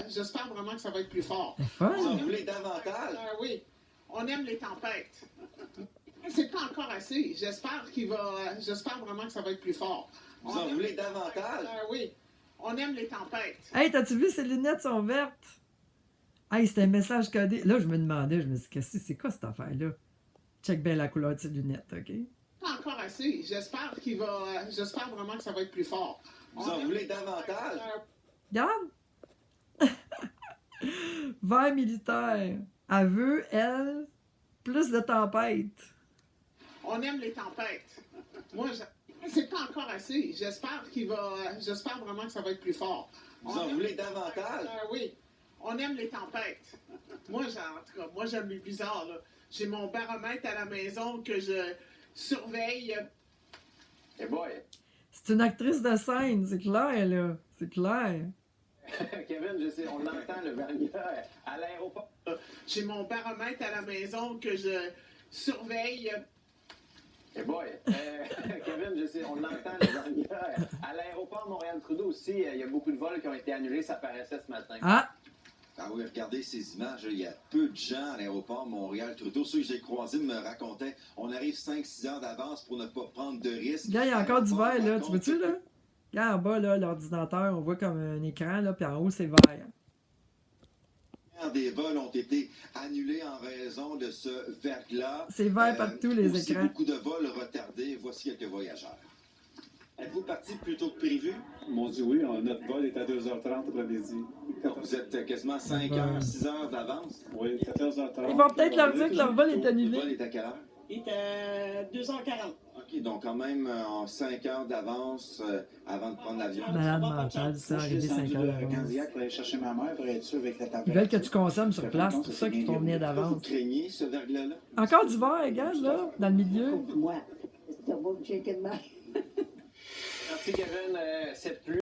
j'espère vraiment que ça va être plus fort. C'est fun. Vous en voulez davantage? Oui, on aime les tempêtes. C'est pas encore assez. J'espère vraiment que ça va être plus fort. Vous en voulez davantage? Oui, on aime les tempêtes. Hey, t'as-tu vu, ses lunettes sont vertes? Hey, c'était un message codé. Là, je me demandais, je me suis dit, c'est quoi cette affaire-là? Check bien la couleur de ses lunettes, OK? Pas encore assez. J'espère vraiment que ça va être plus fort. Vous en voulez davantage? Regarde! Vert militaire. Elle veut, elle, plus de tempêtes. On aime les tempêtes. C'est pas encore assez. J'espère vraiment que ça va être plus fort. Vous en voulez davantage? Oui, on aime les tempêtes. En tout cas, moi, j'aime les blizzards, là. J'ai mon baromètre à la maison que je surveille. Eh boy! C'est une actrice de scène, c'est clair, là. C'est clair. Kevin, je sais, on entend le verglas à l'aéroport. J'ai mon baromètre à la maison que je surveille. Eh boy! Kevin, je sais, on entend le verglas à l'aéroport Montréal-Trudeau aussi. Il y a beaucoup de vols qui ont été annulés, ça paraissait ce matin. Ah! Ah oui, regardez ces images. Il y a peu de gens à l'aéroport Montréal-Trudeau. Ceux que j'ai croisés me racontaient on arrive 5-6 heures d'avance pour ne pas prendre de risques. Regarde, il y a encore du vert, là. Tu vois-tu, là? Regarde en bas, là, l'ordinateur, on voit comme un écran, là, puis en haut, c'est vert. Des vols ont été annulés en raison de ce verglas. C'est vert partout, les aussi écrans. Beaucoup de vols retardés. Voici quelques voyageurs. Êtes-vous parti plus tôt que prévu? Mon Dieu, oui, notre vol est à 2h30 après-midi. Donc, vous êtes quasiment 5 heures, 6 heures d'avance. Oui, 14h30. Ils vont peut-être leur dire que leur vol est Le vol annulé. est à quelle heure? Il est à 2h40. OK, donc quand même en 5 heures d'avance avant de prendre l'avion. Malade mental, ça, Moi, je arrivé suis 5 descendu heures de d'avance. Candiac pour aller chercher ma mère pour être sûr avec la température. Ils veulent que tu consommes sur place, c'est pour ça qu'ils font venir Vous d'avance. craignez ce verglas-là? Encore du vert, regarde, là, dans le milieu. Moi, c'est un beau chicken man. Merci, Kevin. Cette pluie.